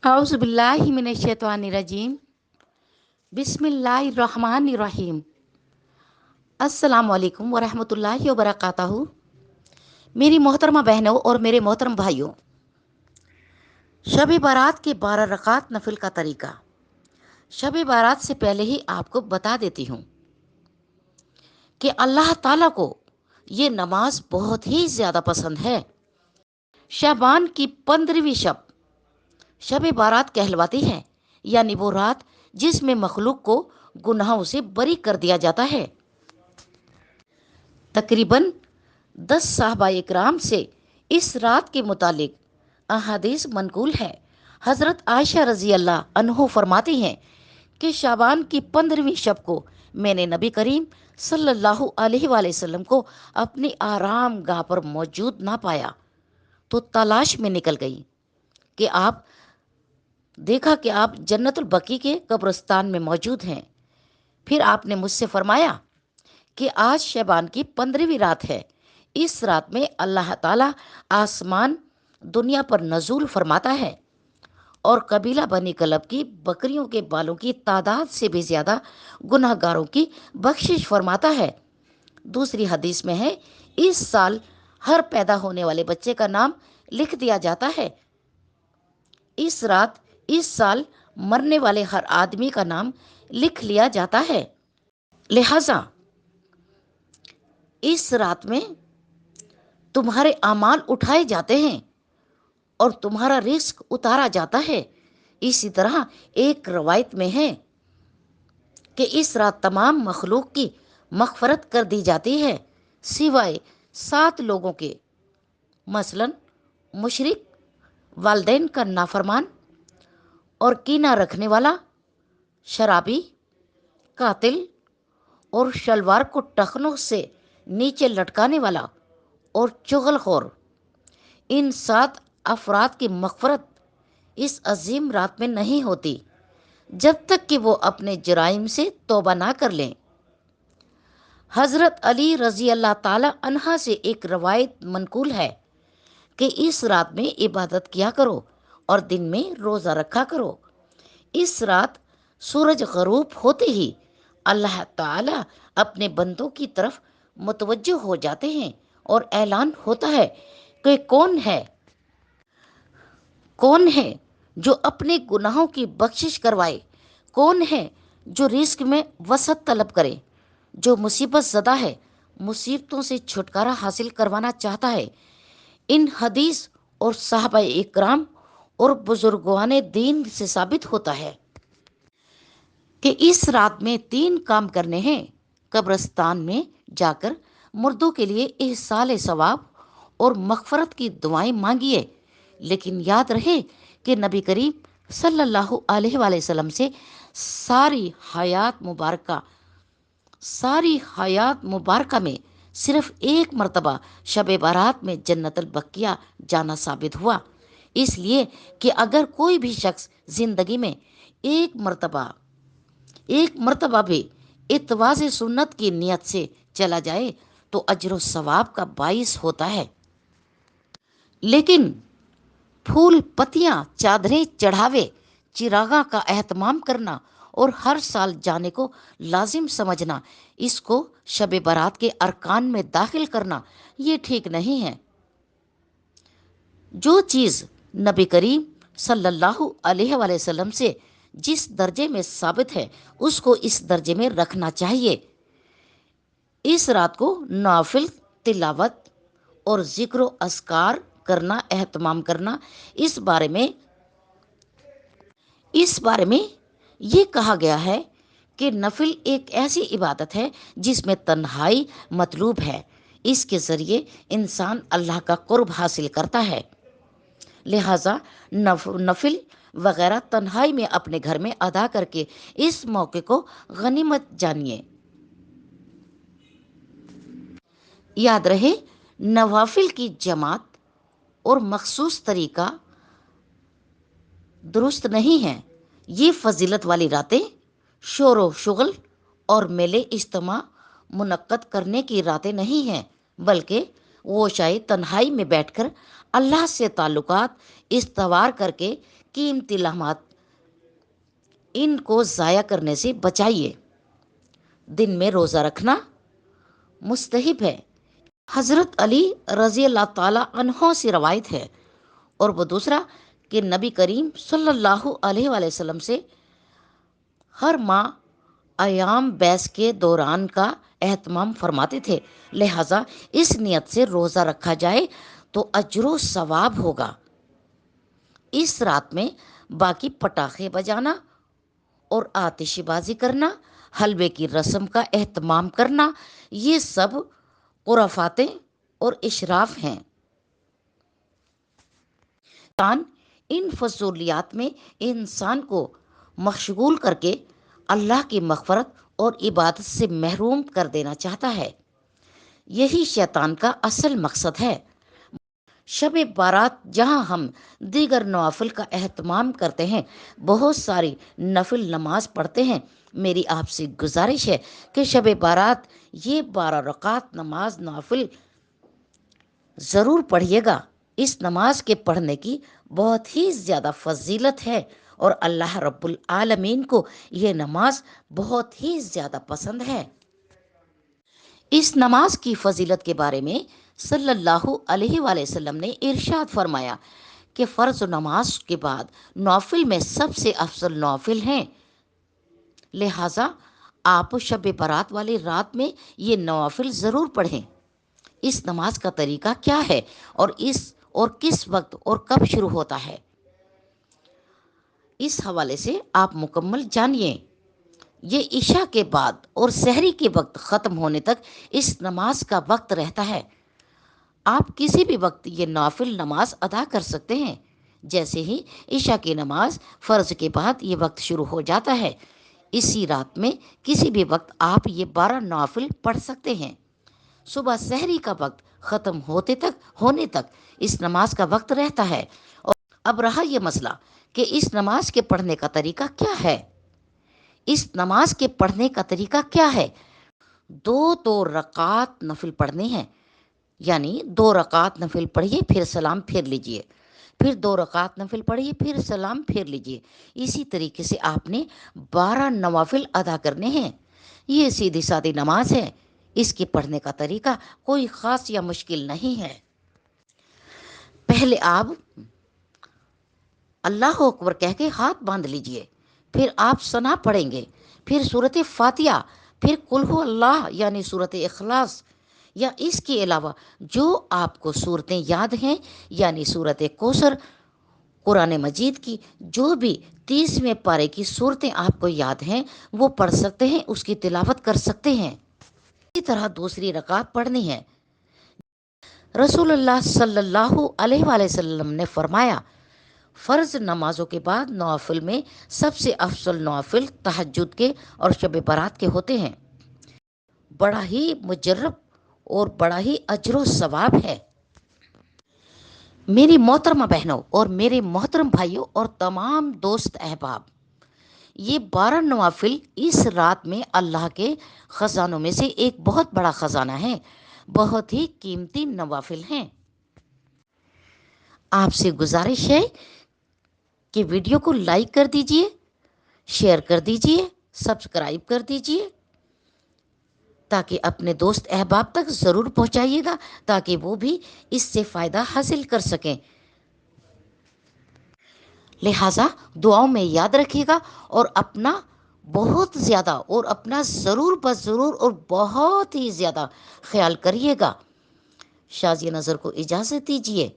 औज़ुबिल्लाहि मिनश्शैतानिर्रजीम। बिस्मिल्लाहिर्रहमानिर्रहीम। अस्सलामु अलैकुम वरहमतुल्लाहि वबरकातुहू। मेरी मोहतरमा बहनों और मेरे मोहतरम भाइयों, शब बारात के 12 रकात नफिल का तरीका शब बारात से पहले ही आपको बता देती हूँ कि अल्लाह ताला को ये नमाज बहुत ही ज़्यादा पसंद है। शाबान की 15वीं शब बारात कहलवाती है, यानी वो रात जिसमें मखलूक को गुनाहों से बरी कर दिया जाता है। तकरीबन 10 साहबा इकराम से इस रात के मुतालिक अहादीस मनकूल है। हज़रत आयशा रज़ी अल्लाह अन्हो फरमाती हैं कि शाबान की 15वीं शब को मैंने नबी करीम सल्लल्लाहु अलैहि वसल्लम को अपनी आराम गाह पर मौजूद ना पाया, तो तलाश में निकल गई कि आप जन्नतुल बकी के कब्रिस्तान में मौजूद हैं। फिर आपने मुझसे फरमाया कि आज शबान की 15वीं रात है। इस रात में अल्लाह ताला आसमान दुनिया पर नजूल फरमाता है और कबीला बनी कलब की बकरियों के बालों की तादाद से भी ज़्यादा गुनहगारों की बख्शिश फरमाता है। दूसरी हदीस में है, इस साल हर पैदा होने वाले बच्चे का नाम लिख दिया जाता है। इस साल मरने वाले हर आदमी का नाम लिख लिया जाता है। लिहाजा इस रात में तुम्हारे अमाल उठाए जाते हैं और तुम्हारा रिस्क उतारा जाता है। इसी तरह एक रवायत में है कि इस रात तमाम मखलूक की मग़फ़रत कर दी जाती है सिवाय 7 लोगों के, मसलन मुशरिक, वालिदैन का नाफरमान और कीना रखने वाला, शराबी, कातिल और शलवार को टखनों से नीचे लटकाने वाला और चुगलखोर। इन 7 अफराद की मग़फ़रत इस अजीम रात में नहीं होती जब तक कि वो अपने जराइम से तौबा ना कर लें। हज़रत अली रज़ी अल्लाह ताला अन्हा से एक रवायत मनकूल है कि इस रात में इबादत किया करो और दिन में रोज़ा रखा करो। इस रात सूरज ग़रूब होते ही अल्लाह ताला अपने बंदों की तरफ मुतवज्जो हो जाते हैं और ऐलान होता है कि कौन है जो अपने गुनाहों की बख्शिश करवाए, कौन है जो रिस्क में वसअत तलब करे, जो मुसीबत ज़दा है, मुसीबतों से छुटकारा हासिल करवाना चाहता है। इन हदीस और साहबा इकराम और बुजुर्गान दीन से साबित होता है कि इस रात में 3 काम करने हैं। कब्रिस्तान में जाकर मुर्दों के लिए इहसाल सवाब और मग़फ़रत की दुआएं मांगिए, लेकिन याद रहे कि नबी करीम सल्लल्लाहु अलैहि वसल्लम से सारी हयात मुबारका में सिर्फ एक मर्तबा शब बारात में जन्नतुल बकिया जाना साबित हुआ। इसलिए कि अगर कोई भी शख्स ज़िंदगी में एक मर्तबा भी इत्वाज़ सुन्नत की नियत से चला जाए तो अजर व सवाब का बाइस होता है। लेकिन फूल, पत्तियां, चादरें चढ़ावे, चिरागा का एहतमाम करना और हर साल जाने को लाजिम समझना, इसको शब बारात के अरकान में दाखिल करना, ये ठीक नहीं है। जो चीज़ नबी करीम सल्लल्लाहु अलैहि वसल्लम से जिस दर्जे में साबित है उसको इस दर्जे में रखना चाहिए। इस रात को नाफिल तिलावत और ज़िक्र अस्कार करना, एहतमाम करना, इस बारे में ये कहा गया है कि नफिल एक ऐसी इबादत है जिसमें तन्हाई मतलूब है। इसके ज़रिए इंसान अल्लाह का कुर्ब हासिल करता है। लिहाजा नफिल वगैरह तन्हाई में अपने घर में अदा करके इस मौके को गनीमत जानिए। याद रहे, नवाफिल की जमात और मखसूस तरीका दुरुस्त नहीं है। ये फजीलत वाली रातें शोर व शुगल और मेले इज्तिमा मुनक्कद करने की रातें नहीं हैं, बल्कि वो शायद तन्हाई में बैठकर अल्लाह से ताल्लुकात इस्तवार करके قیمتی لمحات ان کو ضائع کرنے سے بچائیے۔ دن میں روزہ رکھنا مستحب ہے۔ حضرت علی رضی اللہ تعالی عنہ سے روایت ہے، اور وہ دوسرا کہ نبی کریم صلی اللہ علیہ وآلہ وسلم سے ہر ماہ ایام بیس کے دوران کا اہتمام فرماتے تھے، لہٰذا اس نیت سے روزہ رکھا جائے تو اجر و ثواب ہوگا۔ اس رات میں باقی پٹاخے بجانا اور آتش بازی کرنا، حلوے کی رسم کا اہتمام کرنا، یہ سب خرافاتیں اور اشراف ہیں۔ ان فضولیات میں انسان کو مشغول کر کے اللہ کی مغفرت اور عبادت سے محروم کر دینا چاہتا ہے۔ یہی شیطان کا اصل مقصد ہے۔ شب بارات جہاں ہم دیگر نوافل کا اہتمام کرتے ہیں، بہت ساری نفل نماز پڑھتے ہیں، میری آپ سے گزارش ہے کہ شب بارات یہ 12 رکعت نماز نوافل ضرور پڑھیے گا۔ اس نماز کے پڑھنے کی بہت ہی زیادہ فضیلت ہے، اور اللہ رب العالمین کو یہ نماز بہت ہی زیادہ پسند ہے۔ اس نماز کی فضیلت کے بارے میں صلی اللہ علیہ وآلہ وسلم نے ارشاد فرمایا کہ فرض نماز کے بعد نوافل میں سب سے افضل نوافل ہیں، لہٰذا آپ شب برات والی رات میں یہ نوافل ضرور پڑھیں۔ اس نماز کا طریقہ کیا ہے اور کس وقت اور کب شروع ہوتا ہے، اس حوالے سے آپ مکمل جانیے۔ یہ عشاء کے بعد اور سحری کے وقت ختم ہونے تک اس نماز کا وقت رہتا ہے۔ آپ کسی بھی وقت یہ نافل نماز ادا کر سکتے ہیں۔ جیسے ہی عشاء کی نماز فرض کے بعد یہ وقت شروع ہو جاتا ہے، اسی رات میں کسی بھی وقت آپ یہ 12 نوافل پڑھ سکتے ہیں۔ صبح سحری کا وقت ختم ہونے تک اس نماز کا وقت رہتا ہے۔ اور اب رہا یہ مسئلہ کہ اس نماز کے پڑھنے کا طریقہ کیا ہے۔ اس نماز کے پڑھنے کا طریقہ کیا ہے؟ 2 رکعت نفل پڑھنے ہیں، یعنی 2 رکعت نفل پڑھیے، پھر سلام پھیر لیجئے، پھر 2 رکعت نفل پڑھیے، پھر سلام پھیر لیجئے۔ اسی طریقے سے آپ نے 12 نوافل ادا کرنے ہیں۔ یہ سیدھی سادی نماز ہے، اس کے پڑھنے کا طریقہ کوئی خاص یا مشکل نہیں ہے۔ پہلے آپ اللہ اکبر کہہ کے ہاتھ باندھ لیجئے، پھر آپ ثنا پڑھیں گے، پھر سورۃ فاتحہ، پھر قل ھو اللہ یعنی سورۃ اخلاص، یا اس کے علاوہ جو آپ کو صورتیں یاد ہیں، یعنی سورۃ کوثر، قرآن مجید کی جو بھی 30ویں پارے کی صورتیں آپ کو یاد ہیں وہ پڑھ سکتے ہیں، اس کی تلاوت کر سکتے ہیں۔ اسی طرح دوسری رکعت پڑھنی ہے۔ رسول اللہ صلی اللہ علیہ وآلہ وسلم نے فرمایا، فرض نمازوں کے بعد نوافل میں سب سے افضل نوافل تہجد کے اور شب برات کے ہوتے ہیں۔ بڑا ہی مجرب اور بڑا ہی اجر و ثواب ہے۔ میری محترمہ بہنوں اور میرے محترم بھائیوں اور تمام دوست احباب، یہ 12 نوافل اس رات میں اللہ کے خزانوں میں سے ایک بہت بڑا خزانہ ہے، بہت ہی قیمتی نوافل ہیں۔ آپ سے گزارش ہے کہ ویڈیو کو لائک کر دیجئے، شیئر کر دیجئے، سبسکرائب کر دیجئے، تاکہ اپنے دوست احباب تک ضرور پہنچائیے گا، تاکہ وہ بھی اس سے فائدہ حاصل کر سکیں۔ لہٰذا دعاؤں میں یاد رکھیے گا، اور اپنا بہت زیادہ اور اپنا ضرور بس ضرور اور بہت ہی زیادہ خیال کریے گا۔ شازیہ نظر کو اجازت دیجیے۔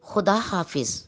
خدا حافظ۔